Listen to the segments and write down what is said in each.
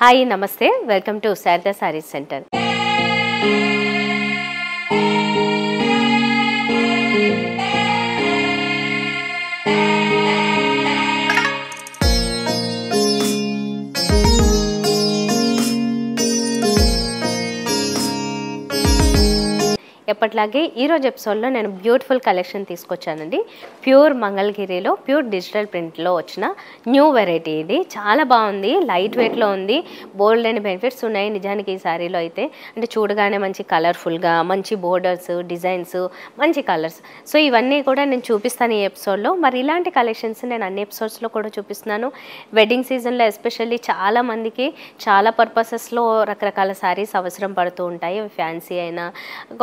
Hi నమస్తే welcome to Sharada saris centre. ఎప్పట్లాగే ఈరోజు ఎపిసోడ్లో నేను బ్యూటిఫుల్ కలెక్షన్ తీసుకొచ్చానండి. ప్యూర్ మంగళగిరిలో ప్యూర్ డిజిటల్ ప్రింట్లో వచ్చిన న్యూ వెరైటీ. ఇది చాలా బాగుంది, లైట్ వెయిట్లో ఉంది, బోల్డ్ అండ్ బెనిఫిట్స్ ఉన్నాయి నిజానికి ఈ శారీలో అయితే. అంటే చూడగానే మంచి కలర్ఫుల్గా, మంచి బోర్డర్స్, డిజైన్స్, మంచి కలర్స్. సో ఇవన్నీ కూడా నేను చూపిస్తాను ఈ ఎపిసోడ్లో. మరి ఇలాంటి కలెక్షన్స్ నేను అన్ని ఎపిసోడ్స్లో కూడా చూపిస్తున్నాను. వెడ్డింగ్ సీజన్లో ఎస్పెషల్లీ చాలామందికి చాలా పర్పసెస్లో రకరకాల శారీస్ అవసరం పడుతూ ఉంటాయి. ఫ్యాన్సీ అయినా,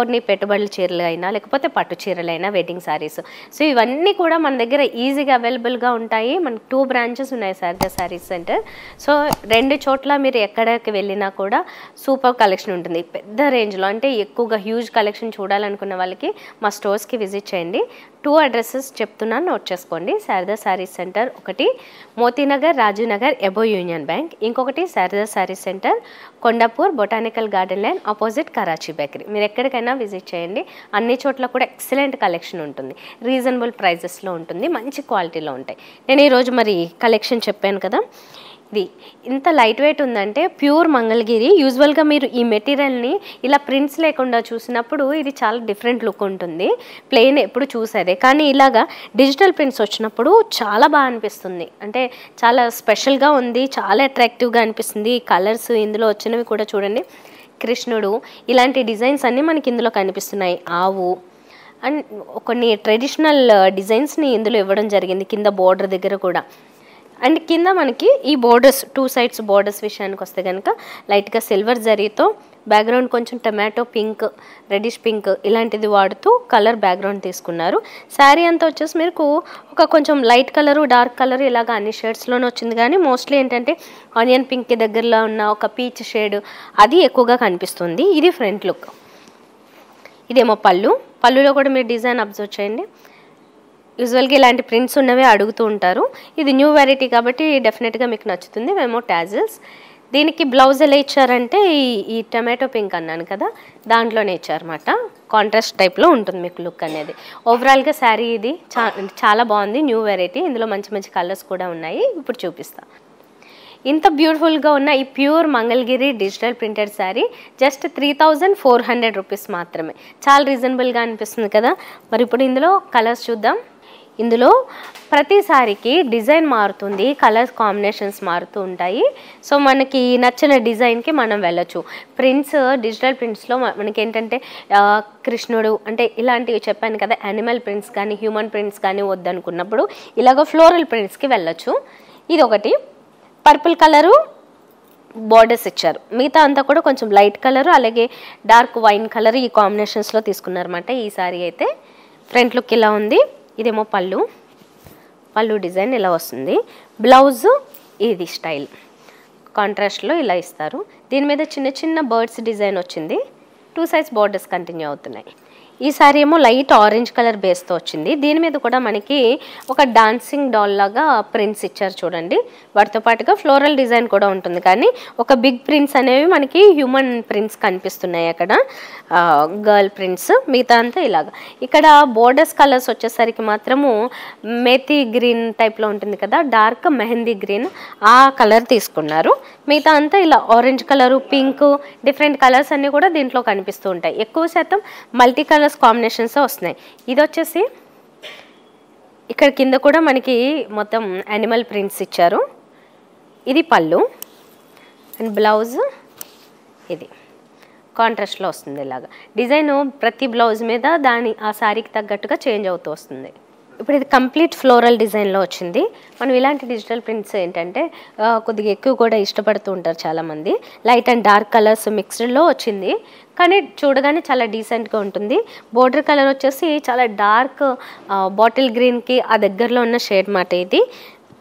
కొన్ని పెట్టుబడుల చీరలు అయినా, లేకపోతే పట్టు చీరలైనా, వెడ్డింగ్ శారీస్. సో ఇవన్నీ కూడా మన దగ్గర ఈజీగా అవైలబుల్గా ఉంటాయి. మనకు 2 బ్రాంచెస్ ఉన్నాయి శారదా సారీస్ సెంటర్. సో 2 చోట్ల మీరు ఎక్కడికి వెళ్ళినా కూడా సూపర్ కలెక్షన్ ఉంటుంది పెద్ద రేంజ్లో. అంటే ఎక్కువగా హ్యూజ్ కలెక్షన్ చూడాలనుకున్న వాళ్ళకి మా స్టోర్స్కి విజిట్ చేయండి. 2 అడ్రసెస్ చెప్తున్నాను, నోట్ చేసుకోండి. శారదా సారీస్ సెంటర్ ఒకటి Motinagar, Rajinagar above union bank. ఇంకొకటి Sharada saris centre Kondapur botanical garden lane opposite Karachi bakery. మీరు ఎక్కడికైనా విజిట్ చేయండి. అన్ని చోట్ల కూడా ఎక్సలెంట్ కలెక్షన్ ఉంటుంది, రీజనబుల్ ప్రైజెస్లో ఉంటుంది, మంచి క్వాలిటీలో ఉంటాయి. నేను ఈరోజు మరి కలెక్షన్ చెప్పాను కదా, ఇది ఇంత లైట్ వెయిట్ ఉందంటే ప్యూర్ మంగళగిరి. యూజువల్గా మీరు ఈ మెటీరియల్ని ఇలా ప్రింట్స్ లేకుండా చూసినప్పుడు ఇది చాలా డిఫరెంట్ లుక్ ఉంటుంది, ప్లెయిన్ ఎప్పుడు చూసేదే. కానీ ఇలాగా డిజిటల్ ప్రింట్స్ వచ్చినప్పుడు చాలా బాగా అనిపిస్తుంది. అంటే చాలా స్పెషల్గా ఉంది, చాలా అట్రాక్టివ్గా అనిపిస్తుంది. కలర్స్ ఇందులో వచ్చినవి కూడా చూడండి, కృష్ణుడు, ఇలాంటి డిజైన్స్ అన్నీ మనకి ఇందులో కనిపిస్తున్నాయి. ఆవు అండ్ కొన్ని ట్రెడిషనల్ డిజైన్స్ని ఇందులో ఇవ్వడం జరిగింది కింద బోర్డర్ దగ్గర కూడా. అండ్ కింద మనకి ఈ బోర్డర్స్ 2 సైడ్స్ బోర్డర్స్ విషయానికి వస్తే కనుక లైట్గా సిల్వర్ జరీతో బ్యాక్గ్రౌండ్ కొంచెం టమాటో పింక్, రెడిష్ పింక్ ఇలాంటిది వాడుతూ కలర్ బ్యాక్గ్రౌండ్ తీసుకున్నారు. శారీ అంతా వచ్చేసి మీకు ఒక కొంచెం లైట్ కలరు, డార్క్ కలర్ ఇలాగ అన్ని షేడ్స్లోనే వచ్చింది. కానీ మోస్ట్లీ ఏంటంటే ఆనియన్ పింక్కి దగ్గరలో ఉన్న ఒక పీచ్ షేడ్ అది ఎక్కువగా కనిపిస్తుంది. ఇది ఫ్రంట్ లుక్. ఇదేమో పళ్ళులో కూడా మీరు డిజైన్ అబ్జర్వ్ చేయండి. యూజువల్గా ఇలాంటి ప్రింట్స్ ఉన్నవే అడుగుతూ ఉంటారు. ఇది న్యూ వెరైటీ కాబట్టి డెఫినెట్గా మీకు నచ్చుతుంది. మేము టాజిల్స్, దీనికి బ్లౌజ్ ఎలా ఇచ్చారంటే ఈ టమాటో పింక్ అన్నాను కదా, దాంట్లోనే ఇచ్చారన్నమాట. కాంట్రాస్ట్ టైప్లో ఉంటుంది మీకు లుక్ అనేది. ఓవరాల్గా శారీ ఇది చాలా బాగుంది, న్యూ వెరైటీ. ఇందులో మంచి మంచి కలర్స్ కూడా ఉన్నాయి, ఇప్పుడు చూపిస్తాను. ఇంత బ్యూటిఫుల్గా ఉన్న ఈ pure Mangalagiri digital printed sari just 3400 rupees మాత్రమే. చాలా రీజనబుల్గా అనిపిస్తుంది కదా. మరి ఇప్పుడు ఇందులో కలర్స్ చూద్దాం. ఇందులో ప్రతి సారీకి డిజైన్ మారుతుంది, కలర్స్ కాంబినేషన్స్ మారుతూ ఉంటాయి. సో మనకి నచ్చిన డిజైన్కి మనం వెళ్ళొచ్చు. ప్రింట్స్, డిజిటల్ ప్రింట్స్లో మనకి ఏంటంటే కృష్ణుడు అంటే ఇలాంటివి చెప్పాను కదా, యానిమల్ ప్రింట్స్ కానీ హ్యూమన్ ప్రింట్స్ కానీ వద్దనుకున్నప్పుడు ఇలాగ ఫ్లోరల్ ప్రింట్స్కి వెళ్ళొచ్చు. ఇది ఒకటి పర్పుల్ కలరు బోర్డర్స్ ఇచ్చారు. మిగతా అంతా కూడా కొంచెం లైట్ కలరు, అలాగే డార్క్ వైన్ కలర్ ఈ కాంబినేషన్స్లో తీసుకున్నారన్నమాట. ఈ సారీ అయితే ఫ్రంట్ లుక్ ఇలా ఉంది. ఇదేమో పళ్ళు డిజైన్ ఇలా వస్తుంది. బ్లౌజ్ ఇది స్టైల్ కాంట్రాస్ట్లో ఇలా ఇస్తారు. దీని మీద చిన్న చిన్న బర్డ్స్ డిజైన్ వచ్చింది. 2 సైడ్స్ బోర్డర్స్ కంటిన్యూ అవుతున్నాయి. ఈ సారీ ఏమో లైట్ ఆరెంజ్ కలర్ బేస్తో వచ్చింది. దీని మీద కూడా మనకి ఒక డాన్సింగ్ డాల్ లాగా ప్రింట్స్ ఇచ్చారు చూడండి. వాటితో పాటుగా ఫ్లోరల్ డిజైన్ కూడా ఉంటుంది, కానీ ఒక బిగ్ ప్రింట్స్ అనేవి మనకి హ్యూమన్ ప్రింట్స్ కనిపిస్తున్నాయి అక్కడ, గర్ల్ ప్రింట్స్. మిగతా అంతా ఇలాగా. ఇక్కడ బోర్డర్స్ కలర్స్ వచ్చేసరికి మాత్రము మేతి గ్రీన్ టైప్లో ఉంటుంది కదా, డార్క్ మెహందీ గ్రీన్ ఆ కలర్ తీసుకున్నారు. మిగతా అంతా ఇలా orange colour, pink, different colours అన్నీ కూడా దీంట్లో కనిపిస్తూ ఉంటాయి. ఎక్కువ శాతం మల్టీ కలర్స్ కాంబినేషన్స్ వస్తున్నాయి. ఇది వచ్చేసి ఇక్కడ కింద కూడా మనకి మొత్తం యానిమల్ ప్రింట్స్ ఇచ్చారు. ఇది పళ్ళు అండ్ బ్లౌజ్ ఇది కాంట్రాస్ట్లో వస్తుంది. ఇలాగా డిజైన్ ప్రతి బ్లౌజ్ మీద ఆ శారీకి తగ్గట్టుగా చేంజ్ అవుతూ వస్తుంది. ఇప్పుడు ఇది కంప్లీట్ ఫ్లోరల్ డిజైన్లో వచ్చింది. మనం ఇలాంటి డిజిటల్ ప్రింట్స్ ఏంటంటే కొద్దిగా ఎక్కువ కూడా ఇష్టపడుతూ ఉంటారు చాలామంది. లైట్ అండ్ డార్క్ కలర్స్ మిక్స్డ్లో వచ్చింది, కానీ చూడగానే చాలా డీసెంట్గా ఉంటుంది. బోర్డర్ కలర్ వచ్చేసి చాలా డార్క్ బాటిల్ గ్రీన్కి ఆ దగ్గరలో ఉన్న షేడ్ మాట ఇది.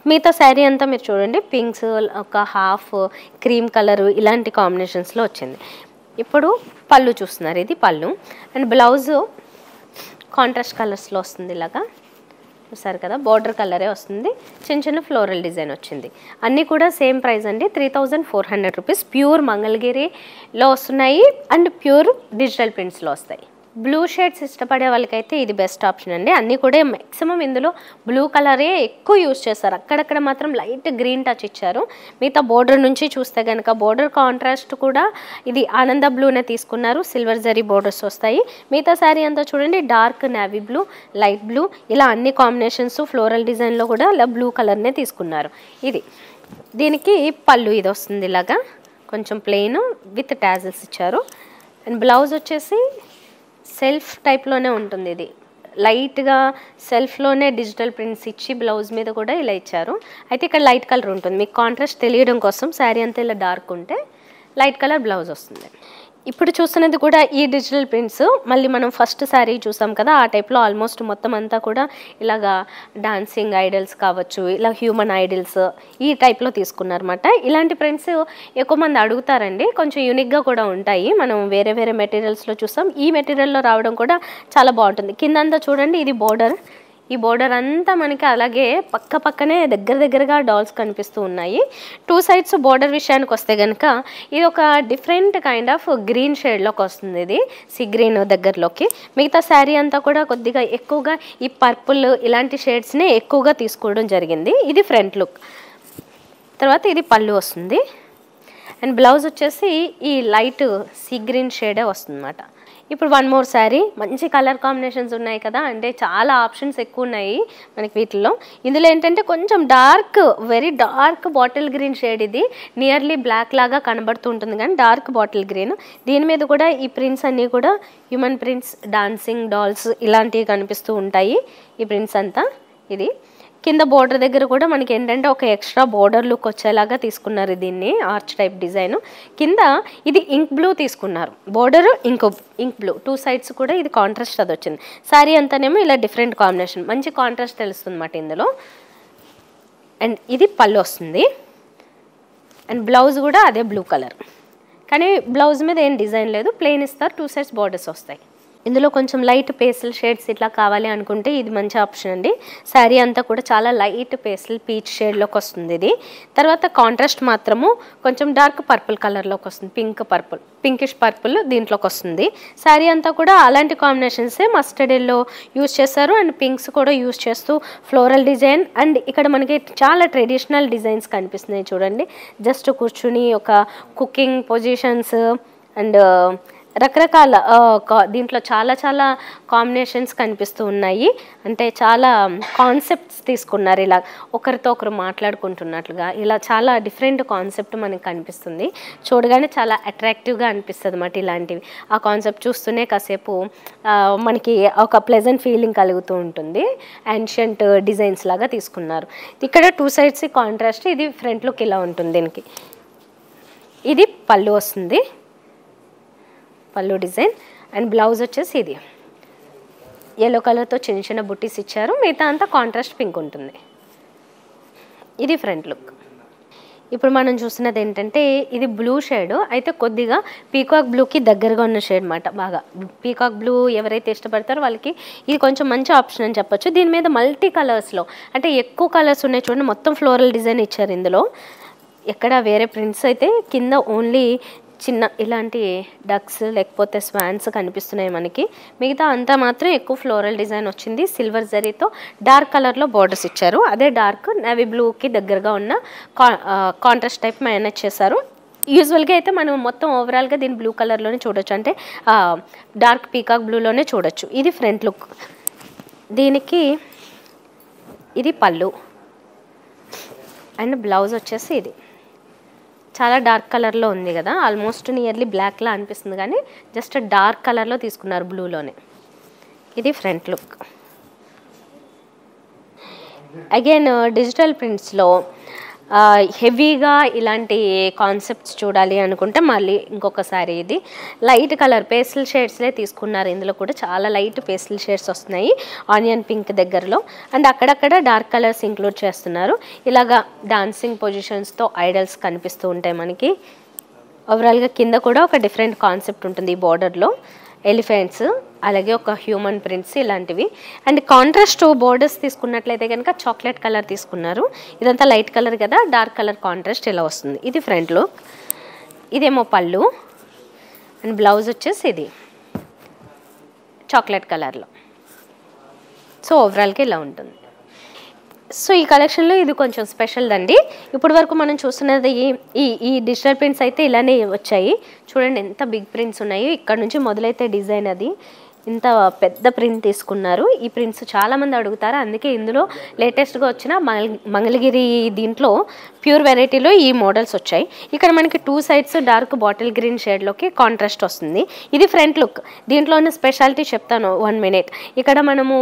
మిగతా శారీ అంతా మీరు చూడండి, పింక్స్, ఒక హాఫ్ క్రీమ్ కలరు ఇలాంటి కాంబినేషన్స్లో వచ్చింది. ఇప్పుడు పళ్ళు చూస్తున్నారు, ఇది పళ్ళు. అండ్ బ్లౌజు కాంట్రాస్ట్ కలర్స్లో వస్తుంది ఇలాగా. చూసారు కదా, బార్డర్ కలరే వస్తుంది, చిన్న చిన్న ఫ్లోరల్ డిజైన్ వచ్చింది. అన్నీ కూడా సేమ్ ప్రైస్ అండి, 3400 రూపీస్. ప్యూర్ మంగళగిరిలో వస్తున్నాయి అండ్ ప్యూర్ డిజిటల్ ప్రింట్స్లో వస్తాయి. బ్లూ షేడ్స్ ఇష్టపడే వాళ్ళకైతే ఇది బెస్ట్ ఆప్షన్ అండి. అన్నీ కూడా మ్యాక్సిమం ఇందులో బ్లూ కలరే ఎక్కువ యూజ్ చేస్తారు, అక్కడక్కడ మాత్రం లైట్ గ్రీన్ టచ్ ఇచ్చారు. మిగతా బోర్డర్ నుంచి చూస్తే కనుక బోర్డర్ కాంట్రాస్ట్ కూడా ఇది ఆనంద బ్లూనే తీసుకున్నారు, సిల్వర్ జరీ బోర్డర్స్ వస్తాయి. మిగతా శారీ అంతా చూడండి dark navy blue, light blue, ఇలా అన్ని కాంబినేషన్స్ ఫ్లోరల్ డిజైన్లో కూడా ఇలా బ్లూ కలర్నే తీసుకున్నారు. ఇది దీనికి పళ్ళు ఇది వస్తుంది, ఇలాగా కొంచెం ప్లెయిన్ విత్ టాజిల్స్ ఇచ్చారు. అండ్ బ్లౌజ్ వచ్చేసి సెల్ఫ్ టైప్లోనే ఉంటుంది, ఇది లైట్గా సెల్ఫ్లోనే డిజిటల్ ప్రింట్స్ ఇచ్చి బ్లౌజ్ మీద కూడా ఇలా ఇచ్చారు. అయితే ఇక్కడ లైట్ కలర్ ఉంటుంది, మీకు కాంట్రాస్ట్ తెలియడం కోసం శారీ అంతా ఇలా డార్క్ ఉంటే లైట్ కలర్ బ్లౌజ్ వస్తుంది. ఇప్పుడు చూస్తున్నది కూడా ఈ డిజిటల్ ప్రింట్స్ మళ్ళీ మనం ఫస్ట్ శారీ చూసాం కదా, ఆ టైప్లో ఆల్మోస్ట్ మొత్తం అంతా కూడా ఇలాగా డాన్సింగ్ ఐడల్స్ కావచ్చు, ఇలా హ్యూమన్ ఐడల్స్ ఈ టైప్లో తీసుకున్నారన్నమాట. ఇలాంటి ప్రింట్స్ ఎక్కువ మంది అడుగుతారండి, కొంచెం యూనిక్గా కూడా ఉంటాయి. మనం వేరే వేరే మెటీరియల్స్లో చూసాం, ఈ మెటీరియల్లో రావడం కూడా చాలా బాగుంటుంది. కిందంతా చూడండి ఇది బోర్డర్, ఈ బోర్డర్ అంతా మనకి అలాగే పక్కనే దగ్గరగా డాల్స్ కనిపిస్తూ ఉన్నాయి. 2 సైడ్స్ బోర్డర్ విషయానికి వస్తే కనుక ఇది ఒక డిఫరెంట్ కైండ్ ఆఫ్ గ్రీన్ షేడ్లోకి వస్తుంది, ఇది సీ గ్రీన్ దగ్గరలోకి. మిగతా శారీ అంతా కూడా కొద్దిగా ఎక్కువగా ఈ పర్పుల్ ఇలాంటి షేడ్స్నే ఎక్కువగా తీసుకోవడం జరిగింది. ఇది ఫ్రంట్ లుక్. తర్వాత ఇది పళ్ళు వస్తుంది అండ్ బ్లౌజ్ వచ్చేసి ఈ లైట్ సీ గ్రీన్ షేడే వస్తుంది అన్నమాట. ఇప్పుడు వన్ మోర్ శారీ, మంచి కలర్ కాంబినేషన్స్ ఉన్నాయి కదా, అంటే చాలా ఆప్షన్స్ ఎక్కువ ఉన్నాయి మనకి వీటిల్లో. ఇందులో ఏంటంటే కొంచెం dark, very dark bottle green shade, ఇది నియర్లీ బ్లాక్ లాగా కనబడుతూ ఉంటుంది కానీ డార్క్ బాటిల్ గ్రీన్. దీని మీద కూడా ఈ ప్రింట్స్ అన్నీ కూడా హ్యూమన్ ప్రింట్స్, డాన్సింగ్ డాల్స్ ఇలాంటివి కనిపిస్తూ ఉంటాయి ఈ ప్రింట్స్ అంతా. ఇది కింద బోర్డర్ దగ్గర కూడా మనకి ఏంటంటే ఒక ఎక్స్ట్రా బోర్డర్ లుక్ వచ్చేలాగా తీసుకున్నారు దీన్ని, ఆర్చ్ టైప్ డిజైన్. కింద ఇది ఇంక్ బ్లూ తీసుకున్నారు, బోర్డర్ ఇంక్ బ్లూ, 2 సైడ్స్ కూడా ఇది కాంట్రాస్ట్ అది వచ్చింది. శారీ అంతానేమో ఇలా డిఫరెంట్ కాంబినేషన్, మంచి కాంట్రాస్ట్ తెలుస్తుంది అన్నమాట ఇందులో. అండ్ ఇది పళ్ళు వస్తుంది అండ్ బ్లౌజ్ కూడా అదే బ్లూ కలర్, కానీ బ్లౌజ్ మీద ఏం డిజైన్ లేదు, ప్లెయిన్ ఇస్తారు, 2 సైడ్స్ బోర్డర్స్ వస్తాయి. ఇందులో కొంచెం లైట్ పేస్టల్ షేడ్స్ ఇట్లా కావాలి అనుకుంటే ఇది మంచి ఆప్షన్ అండి. శారీ అంతా కూడా చాలా లైట్ పేస్టల్ పీచ్ షేడ్లోకి వస్తుంది ఇది. తర్వాత కాంట్రాస్ట్ మాత్రము కొంచెం డార్క్ పర్పుల్ కలర్లోకి వస్తుంది, పింకిష్ పర్పుల్ దీంట్లోకి వస్తుంది. శారీ అంతా కూడా అలాంటి కాంబినేషన్సే మస్టర్డ్ ఎల్లో యూజ్ చేస్తారు అండ్ పింక్స్ కూడా యూజ్ చేస్తూ ఫ్లోరల్ డిజైన్. అండ్ ఇక్కడ మనకి చాలా ట్రెడిషనల్ డిజైన్స్ కనిపిస్తున్నాయి చూడండి, జస్ట్ కూర్చుని ఒక కుకింగ్ పొజిషన్స్ అండ్ రకరకాల దీంట్లో చాలా కాంబినేషన్స్ కనిపిస్తూ ఉన్నాయి. అంటే చాలా కాన్సెప్ట్స్ తీసుకున్నారు, ఇలా ఒకరితో ఒకరు మాట్లాడుకుంటున్నట్లుగా ఇలా చాలా డిఫరెంట్ కాన్సెప్ట్ మనకి కనిపిస్తుంది. చూడగానే చాలా అట్రాక్టివ్గా అనిపిస్తుంది అన్నమాట ఇలాంటివి. ఆ కాన్సెప్ట్ చూస్తూనే కాసేపు మనకి ఒక ప్లెజెంట్ ఫీలింగ్ కలుగుతూ ఉంటుంది. యాన్షియంట్ డిజైన్స్ లాగా తీసుకున్నారు. ఇక్కడ 2 సైడ్స్ కాంట్రాస్ట్, ఇది ఫ్రంట్ లుక్ ఇలా ఉంటుంది దీనికి. ఇది పళ్ళు వస్తుంది, పళ్ళు డిజైన్. అండ్ బ్లౌజ్ వచ్చేసి ఇది ఎల్లో కలర్తో చిన్న చిన్న బుట్టీస్ ఇచ్చారు, మిగతా అంతా కాంట్రాస్ట్ పింక్ ఉంటుంది. ఇది ఫ్రంట్ లుక్. ఇప్పుడు మనం చూస్తున్నది ఏంటంటే ఇది బ్లూ షేడ్, అయితే కొద్దిగా పీకాక్ బ్లూకి దగ్గరగా ఉన్న షేడ్ అన్నమాట. బాగా పీకాక్ బ్లూ ఎవరైతే ఇష్టపడతారో వాళ్ళకి ఇది కొంచెం మంచి ఆప్షన్ అని చెప్పొచ్చు. దీని మీద మల్టీ కలర్స్లో అంటే ఎక్కువ కలర్స్ ఉన్నాయి చూడండి, మొత్తం ఫ్లోరల్ డిజైన్ ఇచ్చారు ఇందులో. ఎక్కడ వేరే ప్రింట్స్ అయితే కింద ఓన్లీ చిన్న ఇలాంటి డక్స్ లేకపోతే స్వాన్స్ కనిపిస్తున్నాయి మనకి, మిగతా అంతా మాత్రం ఎక్కువ ఫ్లోరల్ డిజైన్ వచ్చింది. సిల్వర్ జరీతో డార్క్ కలర్లో బోర్డర్స్ ఇచ్చారు, అదే డార్క్ నేవీ బ్లూకి దగ్గరగా ఉన్న కాంట్రాస్ట్ టైప్ మేనేజ్ చేశారు. యూజువల్గా అయితే మనం మొత్తం ఓవరాల్గా దీన్ని బ్లూ కలర్లోనే చూడొచ్చు, అంటే డార్క్ పీకాక్ బ్లూలోనే చూడొచ్చు. ఇది ఫ్రంట్ లుక్. దీనికి ఇది పళ్ళు అండ్ బ్లౌజ్ వచ్చేసి ఇది చాలా డార్క్ కలర్లో ఉంది కదా, ఆల్మోస్ట్ నియర్లీ బ్లాక్లా అనిపిస్తుంది కానీ జస్ట్ డార్క్ కలర్లో తీసుకున్నారు బ్లూలోనే. ఇది ఫ్రంట్ లుక్. అగైన్ డిజిటల్ ప్రింట్స్లో హెవీగా ఇలాంటి కాన్సెప్ట్స్ చూడాలి అనుకుంటే మళ్ళీ ఇంకొకసారి ఇది లైట్ కలర్ పేస్టల్ షేడ్స్లే తీసుకున్నారు. ఇందులో కూడా చాలా లైట్ పేస్టల్ షేడ్స్ వస్తున్నాయి ఆనియన్ పింక్ దగ్గరలో, అండ్ అక్కడక్కడ డార్క్ కలర్స్ ఇంక్లూడ్ చేస్తున్నారు. ఇలాగా డాన్సింగ్ పొజిషన్స్తో ఐడల్స్ కనిపిస్తూ ఉంటాయి మనకి. ఓవరాల్గా కింద కూడా ఒక డిఫరెంట్ కాన్సెప్ట్ ఉంటుంది ఈ బార్డర్లో, ఎలిఫెంట్స్ అలాగే ఒక హ్యూమన్ ప్రింట్స్ ఇలాంటివి. అండ్ కాంట్రాస్ట్ బోర్డర్స్ తీసుకున్నట్లయితే కనుక చాక్లెట్ కలర్ తీసుకున్నారు. ఇదంతా లైట్ కలర్ కదా, డార్క్ కలర్ కాంట్రాస్ట్ ఇలా వస్తుంది. ఇది ఫ్రంట్ లుక్. ఇదేమో పళ్ళు అండ్ బ్లౌజ్ వచ్చేసి ఇది చాక్లెట్ కలర్లో. సో ఓవరాల్గా ఇలా ఉంటుంది. సో ఈ కలెక్షన్లో ఇది కొంచెం స్పెషల్ అండి. ఇప్పటి వరకు మనం చూస్తున్నది ఈ డిజిటల్ ప్రింట్స్ అయితే ఇలానే వచ్చాయి. చూడండి ఎంత బిగ్ ప్రింట్స్ ఉన్నాయో. ఇక్కడ నుంచి మొదలైతే డిజైన్ అది ఇంత పెద్ద ప్రింట్ తీసుకున్నారు. ఈ ప్రింట్స్ చాలామంది అడుగుతారు, అందుకే ఇందులో లేటెస్ట్గా వచ్చిన మంగళగిరి దీంట్లో ప్యూర్ వెరైటీలో ఈ మోడల్స్ వచ్చాయి. ఇక్కడ మనకి 2 సైడ్స్ డార్క్ బాటిల్ గ్రీన్ షేడ్లోకి కాంట్రాస్ట్ వస్తుంది. ఇది ఫ్రంట్ లుక్. దీంట్లో ఉన్న స్పెషాలిటీ చెప్తాను 1 మినిట్. ఇక్కడ మనము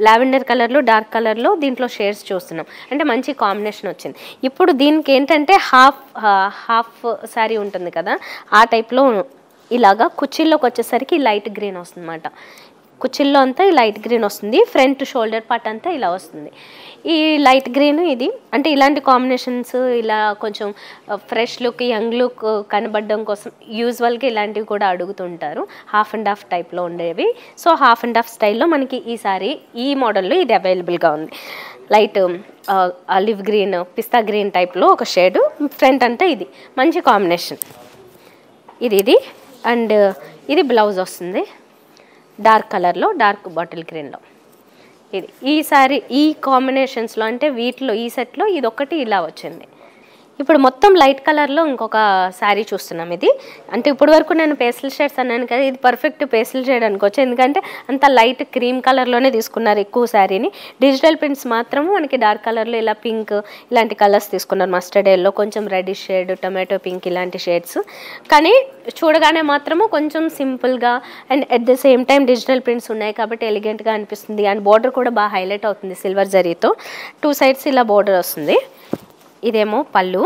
లావెండర్ కలర్లో డార్క్ కలర్లో దీంట్లో షేడ్స్ చూస్తున్నాం, అంటే మంచి కాంబినేషన్ వచ్చింది. ఇప్పుడు దీనికి ఏంటంటే హాఫ్ శారీ ఉంటుంది కదా, ఆ టైప్లో ఇలాగా కుచ్చిల్లోకి వచ్చేసరికి లైట్ గ్రీన్ వస్తుంది అన్నమాట. కుచ్చిల్లో అంతా ఈ లైట్ గ్రీన్ వస్తుంది. ఫ్రంట్ షోల్డర్ పార్ట్ అంతా ఇలా వస్తుంది. ఈ లైట్ గ్రీన్ ఇది అంటే ఇలాంటి కాంబినేషన్స్ ఇలా కొంచెం ఫ్రెష్ లుక్, యంగ్ లుక్ కనబడడం కోసం యూజువల్గా ఇలాంటివి కూడా అడుగుతుంటారు. హాఫ్ అండ్ హాఫ్ టైప్లో ఉండేవి. సో హాఫ్ అండ్ హాఫ్ స్టైల్లో మనకి ఈ సారీ ఈ మోడల్లో ఇది అవైలబుల్గా ఉంది. లైట్ ఆలివ్ గ్రీన్, పిస్తా గ్రీన్ టైప్లో ఒక షేడు. ఫ్రంట్ అంతా ఇది మంచి కాంబినేషన్. ఇది అండ్ ఇది బ్లౌజ్ వస్తుంది డార్క్ కలర్లో, డార్క్ బాటిల్ గ్రీన్లో. ఇది ఈ సారీ ఈ కాంబినేషన్స్లో అంటే వీటిలో ఈ సెట్లో ఇది ఒకటి ఇలా వచ్చింది. ఇప్పుడు మొత్తం లైట్ కలర్లో ఇంకొక శారీ చూస్తున్నాం. ఇది అంటే ఇప్పటి వరకు నేను పేస్టల్ షేడ్స్ అన్నాను కదా, ఇది పర్ఫెక్ట్ పేస్టల్ షేడ్ అనుకోవచ్చు. ఎందుకంటే అంత లైట్ క్రీమ్ కలర్లోనే తీసుకున్నారు ఎక్కువ శారీని. డిజిటల్ ప్రింట్స్ మాత్రం మనకి డార్క్ కలర్లో ఇలా పింక్ ఇలాంటి కలర్స్ తీసుకున్నారు. మస్టర్డ్ ఎల్లో, కొంచెం రెడ్డిష్ షేడ్, టొమాటో పింక్ ఇలాంటి షేడ్స్. కానీ చూడగానే మాత్రము కొంచెం సింపుల్గా and at the same time digital prints ఉన్నాయి కాబట్టి ఎలిగెంట్గా అనిపిస్తుంది. అండ్ బోర్డర్ కూడా బాగా హైలైట్ అవుతుంది సిల్వర్ జరీతో. 2 సైడ్స్ ఇలా బోర్డర్ వస్తుంది. ఇదేమో పళ్ళు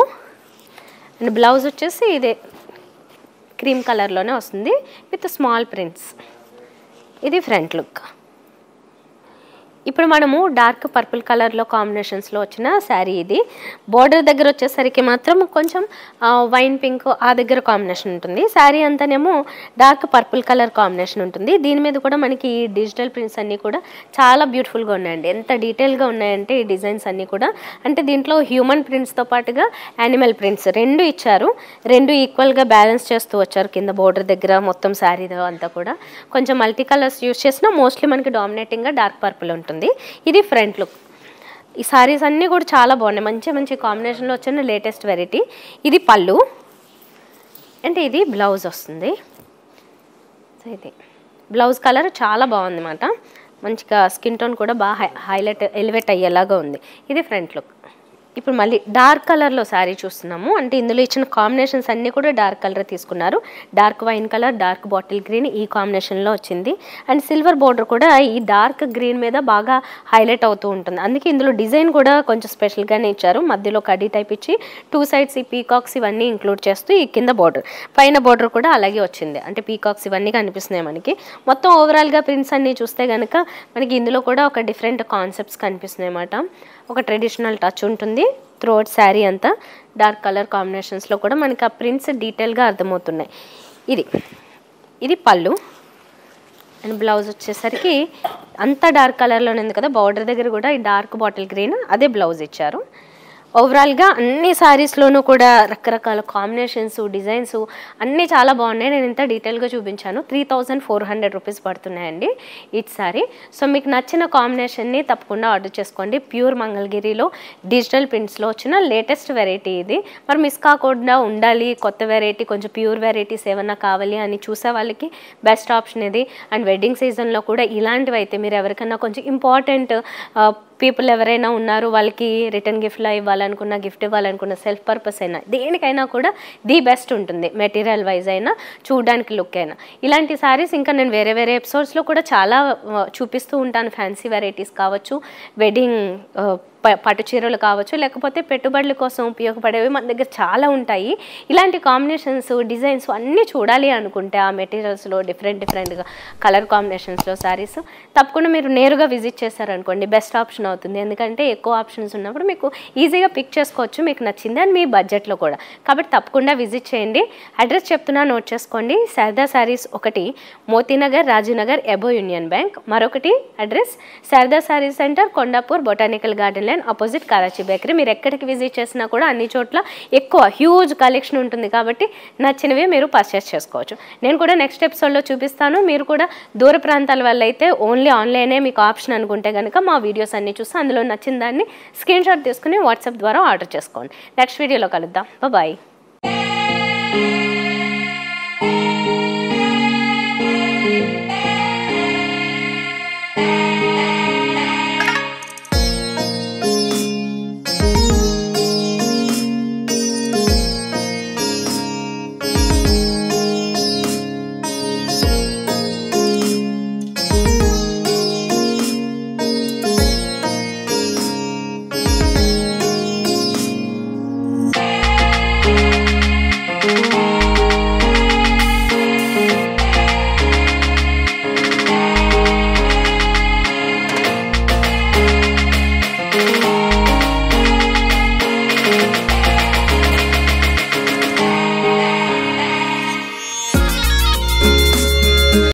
అండ్ బ్లౌజ్ వచ్చేసి ఇదే క్రీమ్ కలర్లోనే వస్తుంది విత్ స్మాల్ ప్రింట్స్. ఇది ఫ్రంట్ లుక్. ఇప్పుడు మనము డార్క్ పర్పుల్ కలర్లో కాంబినేషన్స్లో వచ్చిన శారీ ఇది. బోర్డర్ దగ్గర వచ్చేసరికి మాత్రం కొంచెం వైన్ పింక్ ఆ దగ్గర కాంబినేషన్ ఉంటుంది. శారీ అంతానేమో డార్క్ పర్పుల్ కలర్ కాంబినేషన్ ఉంటుంది. దీని మీద కూడా మనకి ఈ డిజిటల్ ప్రింట్స్ అన్నీ కూడా చాలా బ్యూటిఫుల్గా ఉన్నాయండి. ఎంత డీటెయిల్గా ఉన్నాయంటే ఈ డిజైన్స్ అన్నీ కూడా. అంటే దీంట్లో హ్యూమన్ ప్రింట్స్తో పాటుగా యానిమల్ ప్రింట్స్ 2 ఇచ్చారు. 2 ఈక్వల్గా బ్యాలెన్స్ చేస్తూ వచ్చారు. కింద బోర్డర్ దగ్గర మొత్తం శారీలో అంతా కూడా కొంచెం మల్టీ కలర్స్ యూస్ చేసినా మోస్ట్లీ మనకి డామినేటింగ్గా డార్క్ పర్పుల్ ఉంటుంది. ఇది ఫ్రంట్ లుక్. ఈ సారీస్ అన్నీ కూడా చాలా బాగున్నాయి. మంచి మంచి కాంబినేషన్లో వచ్చిన లేటెస్ట్ వెరైటీ. ఇది పళ్ళు అంటే ఇది బ్లౌజ్ వస్తుంది. సో ఇది బ్లౌజ్ కలర్ చాలా బాగుంది అన్నమాట. మంచిగా స్కిన్ టోన్ కూడా బాగా హైలైట్ ఎలివేట్ అయ్యేలాగా ఉంది. ఇది ఫ్రంట్ లుక్. ఇప్పుడు మళ్ళీ డార్క్ కలర్లో శారీ చూస్తున్నాము. అంటే ఇందులో ఇచ్చిన కాంబినేషన్స్ అన్నీ కూడా డార్క్ కలర్ తీసుకున్నారు. Dark wine colour, dark bottle green ఈ కాంబినేషన్లో వచ్చింది. అండ్ సిల్వర్ బోర్డర్ కూడా ఈ డార్క్ గ్రీన్ మీద బాగా హైలైట్ అవుతూ ఉంటుంది. అందుకే ఇందులో డిజైన్ కూడా కొంచెం స్పెషల్గానే ఇచ్చారు. మధ్యలో కడీ టైప్ ఇచ్చి 2 సైడ్స్ ఈ పీకాక్స్ ఇవన్నీ ఇంక్లూడ్ చేస్తూ ఈ కింద బోర్డర్, పైన బోర్డర్ కూడా అలాగే వచ్చింది. అంటే పీకాక్స్ ఇవన్నీ కనిపిస్తున్నాయి మనకి. మొత్తం ఓవరాల్గా ప్రింట్స్ అన్నీ చూస్తే కనుక మనకి ఇందులో కూడా ఒక డిఫరెంట్ కాన్సెప్ట్స్ కనిపిస్తున్నాయి అన్నమాట. ఒక ట్రెడిషనల్ టచ్ ఉంటుంది త్రూఅవుట్ శారీ అంతా. డార్క్ కలర్ కాంబినేషన్స్లో కూడా మనకి ఆ ప్రింట్స్ డీటెయిల్గా అర్థమవుతున్నాయి. ఇది పళ్ళు అండ్ బ్లౌజ్ వచ్చేసరికి అంతా డార్క్ కలర్లోనే ఉంది కదా, బార్డర్ దగ్గర కూడా ఈ డార్క్ బాటిల్ గ్రీన్ అదే బ్లౌజ్ ఇచ్చారు. ఓవరాల్గా అన్ని శారీస్లోనూ కూడా రకరకాల కాంబినేషన్స్, డిజైన్స్ అన్నీ చాలా బాగున్నాయి. నేను ఇంత డీటెయిల్గా చూపించాను. 3400 రూపీస్ పడుతున్నాయండి ఈచ్ శారీ. సో మీకు నచ్చిన కాంబినేషన్ని తప్పకుండా ఆర్డర్ చేసుకోండి. ప్యూర్ మంగళగిరిలో డిజిటల్ ప్రింట్స్లో వచ్చిన లేటెస్ట్ వెరైటీ ఇది. మరి మిస్ కాకుండా ఉండాలి, కొత్త వెరైటీ కొంచెం ప్యూర్ వెరైటీస్ ఏమన్నా కావాలి అని చూసే వాళ్ళకి బెస్ట్ ఆప్షన్ ఇది. అండ్ వెడ్డింగ్ సీజన్లో కూడా ఇలాంటివి అయితే మీరు ఎవరికైనా కొంచెం ఇంపార్టెంట్ పీపుల్ ఎవరైనా ఉన్నారు, వాళ్ళకి రిటర్న్ గిఫ్ట్లో ఇవ్వాలనుకున్న, గిఫ్ట్ ఇవ్వాలనుకున్న, సెల్ఫ్ పర్పస్ అయినా దేనికైనా కూడా ది బెస్ట్ ఉంటుంది. మెటీరియల్ వైజ్ అయినా, చూడడానికి లుక్ అయినా. ఇలాంటి శారీస్ ఇంకా నేను వేరే ఎపిసోడ్స్లో కూడా చాలా చూపిస్తూ ఉంటాను. ఫ్యాన్సీ వెరైటీస్ కావచ్చు, వెడ్డింగ్ పట్టు చీరలు కావచ్చు, లేకపోతే పెట్టుబడుల కోసం ఉపయోగపడేవి మన దగ్గర చాలా ఉంటాయి. ఇలాంటి కాంబినేషన్స్, డిజైన్స్ అన్నీ చూడాలి అనుకుంటే ఆ మెటీరియల్స్లో డిఫరెంట్గా కలర్ కాంబినేషన్స్లో శారీస్ తప్పకుండా మీరు నేరుగా విజిట్ చేశారనుకోండి బెస్ట్ ఆప్షన్ అవుతుంది. ఎందుకంటే ఎక్కువ ఆప్షన్స్ ఉన్నప్పుడు మీకు ఈజీగా పిక్ చేసుకోవచ్చు మీకు నచ్చింది అని మీ బడ్జెట్లో కూడా. కాబట్టి తప్పకుండా విజిట్ చేయండి. అడ్రస్ చెప్తున్నా, నోట్ చేసుకోండి. శారదా శారీస్ ఒకటి Motinagar, Rajinagar above union bank. మరొకటి address Sharada sari centre, Kondapur, botanical garden lane, opposite Karachi bakery. మీరు ఎక్కడికి విజిట్ చేసినా కూడా అన్ని చోట్ల ఎక్కువ హ్యూజ్ కలెక్షన్ ఉంటుంది కాబట్టి నచ్చినవి మీరు పర్చేస్ చేసుకోవచ్చు. నేను కూడా నెక్స్ట్ ఎపిసోడ్లో చూపిస్తాను. మీరు కూడా దూర ప్రాంతాల వల్ల అయితే ఓన్లీ ఆన్లైనే మీకు ఆప్షన్ అనుకుంటే కనుక మా వీడియోస్ అన్నీ చూసి అందులో నచ్చిన దాన్ని స్క్రీన్ షాట్ తీసుకుని వాట్సాప్ ద్వారా ఆర్డర్ చేసుకోండి. నెక్స్ట్ వీడియోలో కలుద్దాం. బాయ్.